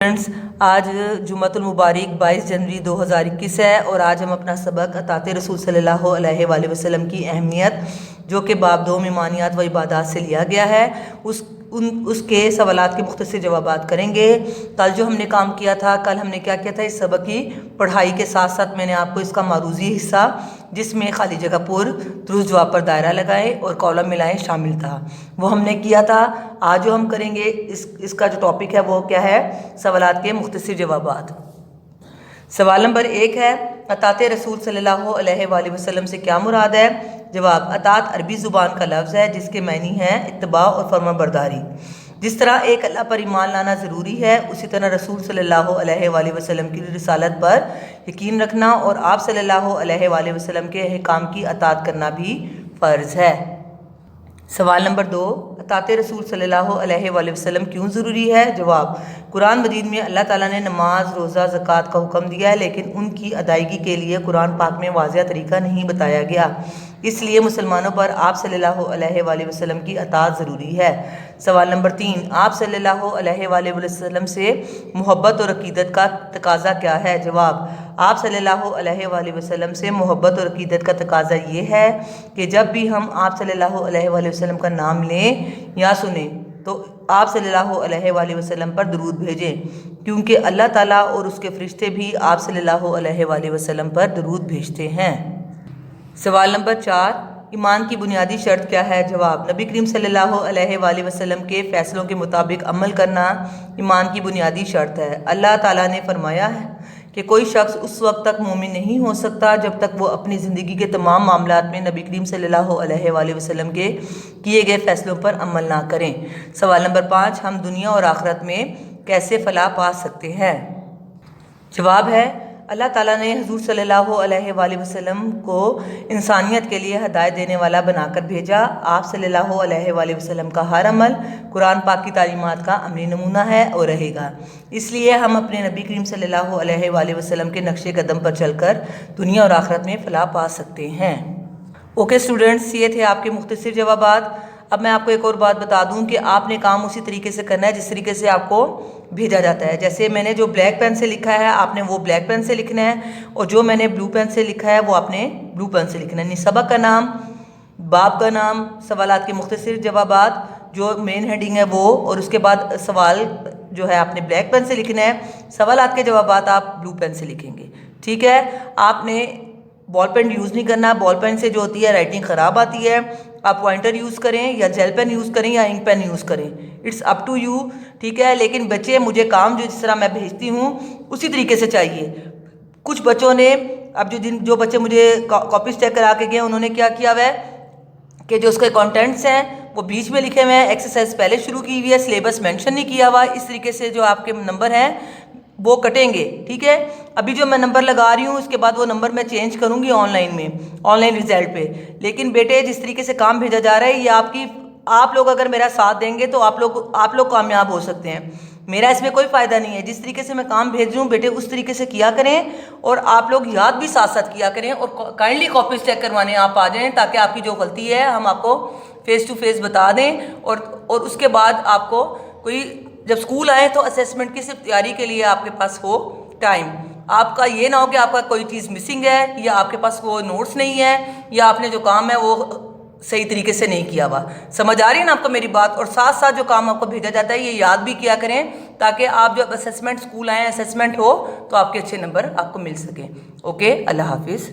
Students, آج جمعۃ المبارک 22 جنوری 2021 ہے اور آج ہم اپنا سبق اطاعت رسول صلی اللہ علیہ وآلہ وسلم کی اہمیت جو کہ باب 2 ایمانیات و عبادات سے لیا گیا ہے اس کے سوالات کے مختصر جوابات کریں گے۔ کل جو ہم نے کام کیا تھا، کل ہم نے کیا کیا تھا، اس سبق کی پڑھائی کے ساتھ ساتھ میں نے آپ کو اس کا معروضی حصہ جس میں خالی جگہ پر درست جواب پر دائرہ لگائیں اور کالم ملائیں شامل تھا، وہ ہم نے کیا تھا۔ آج جو ہم کریں گے اس کا جو ٹاپک ہے وہ کیا ہے، سوالات کے مختصر جوابات۔ سوال نمبر 1 ہے، اطاعت رسول صلی اللہ علیہ وآلہ وسلم سے کیا مراد ہے؟ جواب، اطاعت عربی زبان کا لفظ ہے جس کے معنی ہے اتباع اور فرما برداری۔ جس طرح ایک اللہ پر ایمان لانا ضروری ہے، اسی طرح رسول صلی اللہ علیہ وآلہ وسلم کی رسالت پر یقین رکھنا اور آپ صلی اللہ علیہ وآلہ وسلم کے احکام کی اطاعت کرنا بھی فرض ہے۔ سوال نمبر 2، اطاعت رسول صلی اللہ علیہ وآلہ وسلم کیوں ضروری ہے؟ جواب، قرآن مجید میں اللہ تعالیٰ نے نماز، روزہ، زکوٰۃ کا حکم دیا ہے، لیکن ان کی ادائیگی کے لیے قرآن پاک میں واضح طریقہ نہیں بتایا گیا، اس لیے مسلمانوں پر آپ صلی اللہ علیہ وآلہ وسلم کی اطاعت ضروری ہے۔ سوال نمبر 3، آپ صلی اللہ علیہ وآلہ وسلم سے محبت اور عقیدت کا تقاضا کیا ہے؟ جواب، آپ صلی اللہ علیہ وآلہ وسلم سے محبت اور عقیدت کا تقاضا یہ ہے کہ جب بھی ہم آپ صلی اللہ علیہ وآلہ وسلم کا نام لیں یا سنیں تو آپ صلی اللہ علیہ وآلہ وسلم پر درود بھیجیں، کیونکہ اللہ تعالیٰ اور اس کے فرشتے بھی آپ صلی اللہ علیہ وآلہ وسلم پر درود بھیجتے ہیں۔ سوال نمبر 4، ایمان کی بنیادی شرط کیا ہے؟ جواب، نبی کریم صلی اللہ علیہ وآلہ وسلم کے فیصلوں کے مطابق عمل کرنا ایمان کی بنیادی شرط ہے۔ اللہ تعالیٰ نے فرمایا ہے کہ کوئی شخص اس وقت تک مومن نہیں ہو سکتا جب تک وہ اپنی زندگی کے تمام معاملات میں نبی کریم صلی اللہ علیہ وآلہ وسلم کے کیے گئے فیصلوں پر عمل نہ کریں۔ سوال نمبر 5، ہم دنیا اور آخرت میں کیسے فلاح پا سکتے ہیں؟ جواب ہے، اللہ تعالیٰ نے حضور صلی اللہ علیہ وآلہ وسلم کو انسانیت کے لیے ہدایت دینے والا بنا کر بھیجا۔ آپ صلی اللہ علیہ وآلہ وسلم کا ہر عمل قرآن پاک کی تعلیمات کا عملی نمونہ ہے اور رہے گا، اس لیے ہم اپنے نبی کریم صلی اللہ علیہ وآلہ وسلم کے نقش قدم پر چل کر دنیا اور آخرت میں فلاح پا سکتے ہیں۔ اوکے اسٹوڈنٹس، یہ تھے آپ کے مختصر جوابات۔ اب میں آپ کو ایک اور بات بتا دوں کہ آپ نے کام اسی طریقے سے کرنا ہے جس طریقے سے آپ کو بھیجا جاتا ہے۔ جیسے میں نے جو بلیک پین سے لکھا ہے آپ نے وہ بلیک پین سے لکھنا ہے، اور جو میں نے بلو پین سے لکھا ہے وہ آپ نے بلو پین سے لکھنا ہے۔ یعنی سبق کا نام، باب کا نام، سوالات کے مختصر جوابات جو مین ہیڈنگ ہے وہ، اور اس کے بعد سوال جو ہے آپ نے بلیک پین سے لکھنا ہے، سوالات کے جوابات آپ بلو پین سے لکھیں گے، ٹھیک ہے؟ آپ نے بال پین یوز نہیں کرنا، بال پین سے جو ہوتی ہے رائٹنگ خراب آتی ہے۔ آپ پوائنٹر یوز کریں یا جیل پین یوز کریں یا انک پین یوز کریں، اٹس اپ ٹو یو، ٹھیک ہے؟ لیکن بچے مجھے کام جو جس طرح میں بھیجتی ہوں اسی طریقے سے چاہیے۔ کچھ بچوں نے اب جو بچے مجھے کاپیز چیک کرا کے گئے انہوں نے کیا کیا ہوا ہے کہ جو اس کے کانٹینٹس ہیں وہ بیچ میں لکھے ہوئے ہیں، ایکسرسائز پہلے شروع کی ہوئی ہے، سلیبس مینشن نہیں کیا ہوا، اس طریقے سے جو آپ کے نمبر ہیں وہ کٹیں گے، ٹھیک ہے؟ ابھی جو میں نمبر لگا رہی ہوں اس کے بعد وہ نمبر میں چینج کروں گی آن لائن رزلٹ پہ، لیکن بیٹے جس طریقے سے کام بھیجا جا رہا ہے یہ آپ لوگ اگر میرا ساتھ دیں گے تو آپ لوگ کامیاب ہو سکتے ہیں، میرا اس میں کوئی فائدہ نہیں ہے۔ جس طریقے سے میں کام بھیج رہی ہوں بیٹے اس طریقے سے کیا کریں، اور آپ لوگ یاد بھی ساتھ ساتھ کیا کریں، اور کائنڈلی کاپیز چیک کروانے آپ آ جائیں تاکہ آپ کی جو غلطی ہے ہم آپ کو فیس ٹو فیس بتا دیں، اور اس کے بعد آپ کو جب اسکول آئیں تو اسیسمنٹ کی صرف تیاری کے لیے آپ کے پاس ہو ٹائم، آپ کا یہ نہ ہو کہ آپ کا کوئی چیز مسنگ ہے یا آپ کے پاس وہ نوٹس نہیں ہے یا آپ نے جو کام ہے وہ صحیح طریقے سے نہیں کیا ہوا۔ سمجھ آ رہی ہے نا آپ کو میری بات؟ اور ساتھ ساتھ جو کام آپ کو بھیجا جاتا ہے یہ یاد بھی کیا کریں تاکہ آپ جب اسیسمنٹ اسکول آئیں اسیسمنٹ ہو تو آپ کے اچھے نمبر آپ کو مل سکیں۔ اوکے، اللہ حافظ۔